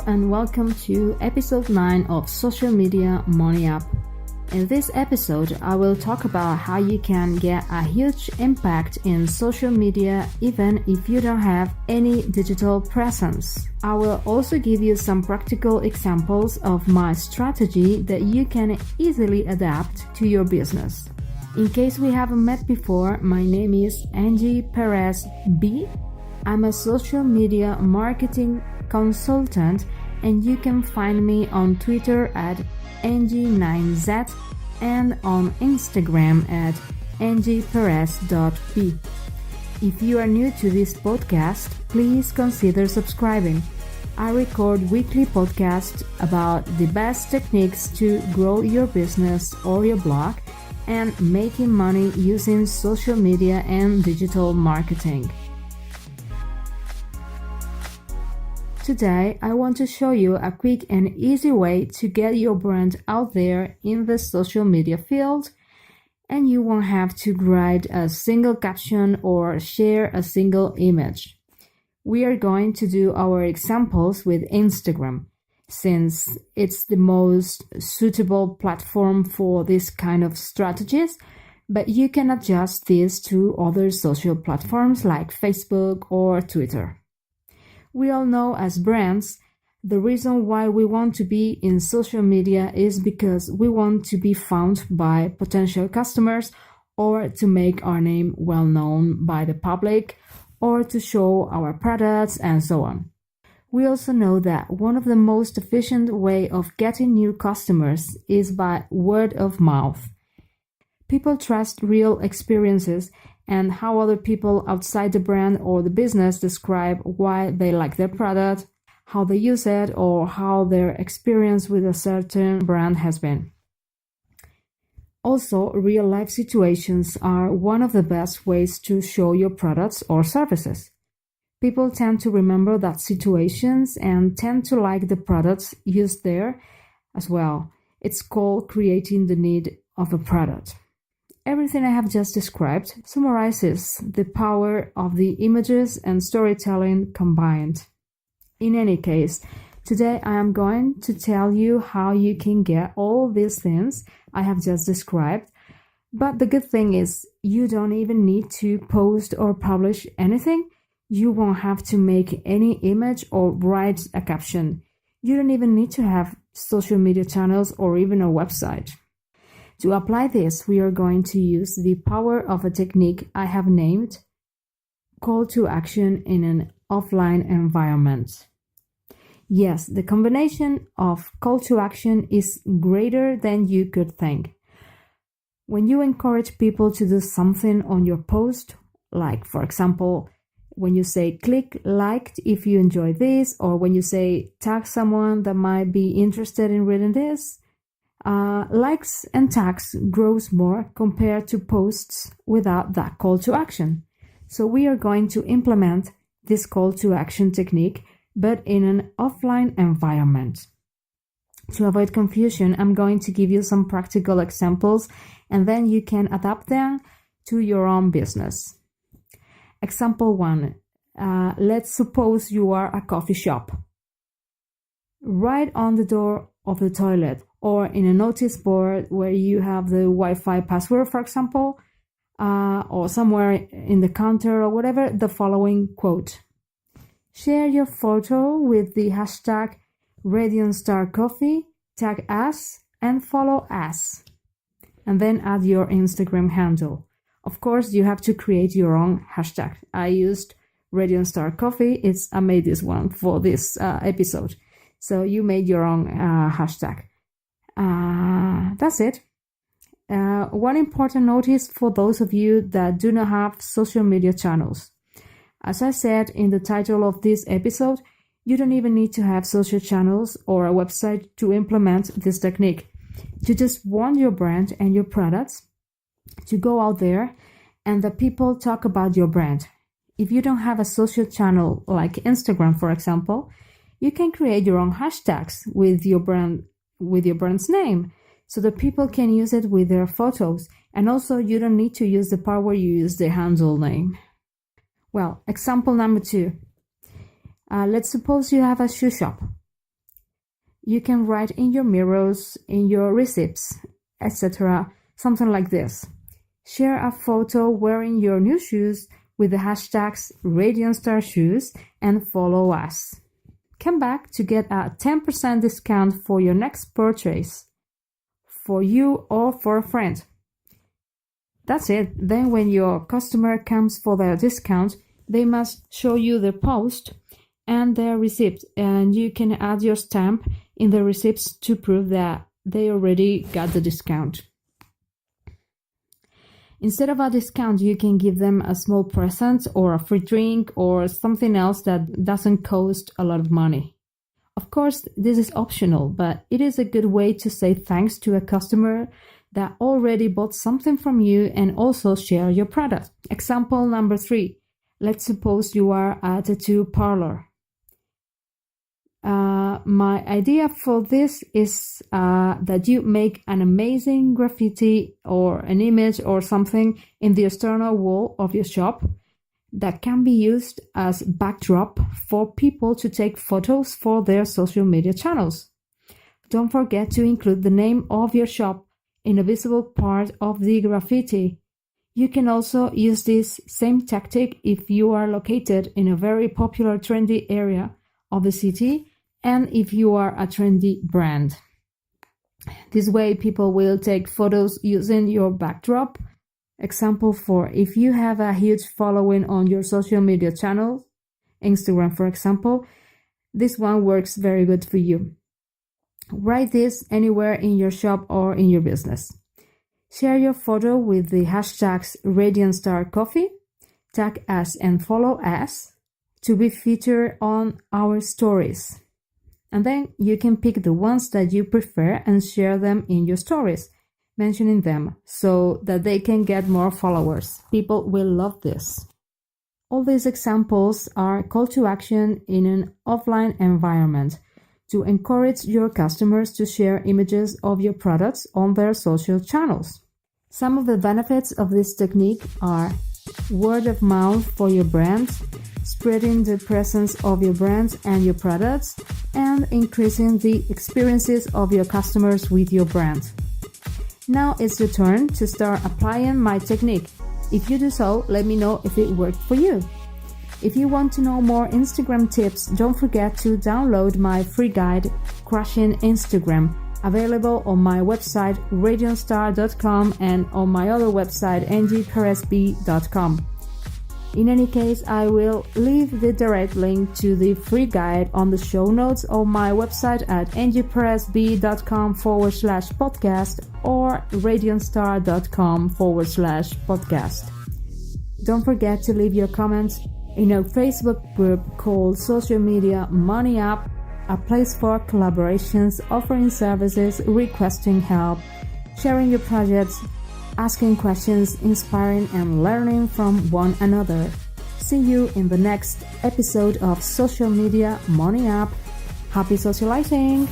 and welcome to episode 9 of Social Media Money Up. In this episode, I will talk about how you can get a huge impact in social media even if you don't have any digital presence. I will also give you some practical examples of my strategy that you can easily adapt to your business. In case we haven't met before, my name is Angie Perez B. I'm a social media marketing consultant, and you can find me on Twitter at Angie9Z and on Instagram at angieperez.b. If you are new to this podcast, please consider subscribing. I record weekly podcasts about the best techniques to grow your business or your blog and making money using social media and digital marketing. Today, I want to show you a quick and easy way to get your brand out there in the social media field, and you won't have to write a single caption or share a single image. We are going to do our examples with Instagram, since it's the most suitable platform for this kind of strategies, but you can adjust this to other social platforms like Facebook or Twitter. We all know as brands, the reason why we want to be in social media is because we want to be found by potential customers or to make our name well known by the public or to show our products and so on. We also know that one of the most efficient way of getting new customers is by word of mouth. People trust real experiences and how other people outside the brand or the business describe why they like their product, how they use it, or how their experience with a certain brand has been. Also, real-life situations are one of the best ways to show your products or services. People tend to remember that situations and tend to like the products used there as well. It's called creating the need of a product. Everything I have just described summarizes the power of the images and storytelling combined. In any case, today I am going to tell you how you can get all these things I have just described, but the good thing is you don't even need to post or publish anything. You won't have to make any image or write a caption. You don't even need to have social media channels or even a website. To apply this, we are going to use the power of a technique I have named call to action in an offline environment. Yes, the combination of call to action is greater than you could think. When you encourage people to do something on your post, like for example, when you say click liked if you enjoy this, or when you say tag someone that might be interested in reading this, likes and tags grows more compared to posts without that call to action. So we are going to implement this call to action technique, but in an offline environment. To avoid confusion, I'm going to give you some practical examples and then you can adapt them to your own business. Example 1. Let's suppose you are a coffee shop. Right on the door of the toilet or in a notice board where you have the Wi-Fi password, for example, or somewhere in the counter or whatever, the following quote. Share your photo with the hashtag RadiantStarCoffee, tag us, and follow us. And then add your Instagram handle. Of course, you have to create your own hashtag. I used RadiantStarCoffee. I made this one for this episode. So you made your own hashtag. That's it. One important notice for those of you that do not have social media channels. As I said in the title of this episode, you don't even need to have social channels or a website to implement this technique. You just want your brand and your products to go out there and the people talk about your brand. If you don't have a social channel like Instagram, for example, you can create your own hashtags with your brand's name so that people can use it with their photos. And also you don't need to use the part where you use the handle name. Well, example number 2. Let's suppose you have a shoe shop. You can write in your mirrors, in your receipts, etc. Something like this. Share a photo wearing your new shoes with the hashtags RadiantStarShoes and follow us. Come back to get a 10% discount for your next purchase, for you or for a friend. That's it. Then when your customer comes for their discount, they must show you their post and their receipt, and you can add your stamp in the receipts to prove that they already got the discount. Instead of a discount, you can give them a small present or a free drink or something else that doesn't cost a lot of money. Of course, this is optional, but it is a good way to say thanks to a customer that already bought something from you and also share your product. Example number 3. Let's suppose you are a tattoo parlor. My idea for this is that you make an amazing graffiti or an image or something in the external wall of your shop that can be used as backdrop for people to take photos for their social media channels. Don't forget to include the name of your shop in a visible part of the graffiti. You can also use this same tactic if you are located in a very popular trendy area of the city and if you are a trendy brand. This way people will take photos using your backdrop. Example 4, if you have a huge following on your social media channel, Instagram for example, this one works very good for you. Write this anywhere in your shop or in your business. Share your photo with the hashtags RadiantStarCoffee, tag us and follow us to be featured on our stories. And then you can pick the ones that you prefer and share them in your stories, mentioning them so that they can get more followers. People will love this. All these examples are call to action in an offline environment to encourage your customers to share images of your products on their social channels. Some of the benefits of this technique are word of mouth for your brand, spreading the presence of your brand and your products, and increasing the experiences of your customers with your brand. Now it's your turn to start applying my technique. If you do so, let me know if it worked for you. If you want to know more Instagram tips, don't forget to download my free guide, Crushing Instagram, available on my website radiantstar.com and on my other website ngperezb.com. In any case, I will leave the direct link to the free guide on the show notes of my website at ngperezb.com/podcast or radiantstar.com/podcast. Don't forget to leave your comments in our Facebook group called Social Media Money Up, a place for collaborations, offering services, requesting help, sharing your projects, asking questions, inspiring and learning from one another. See you in the next episode of Social Media Money Up. Happy socializing!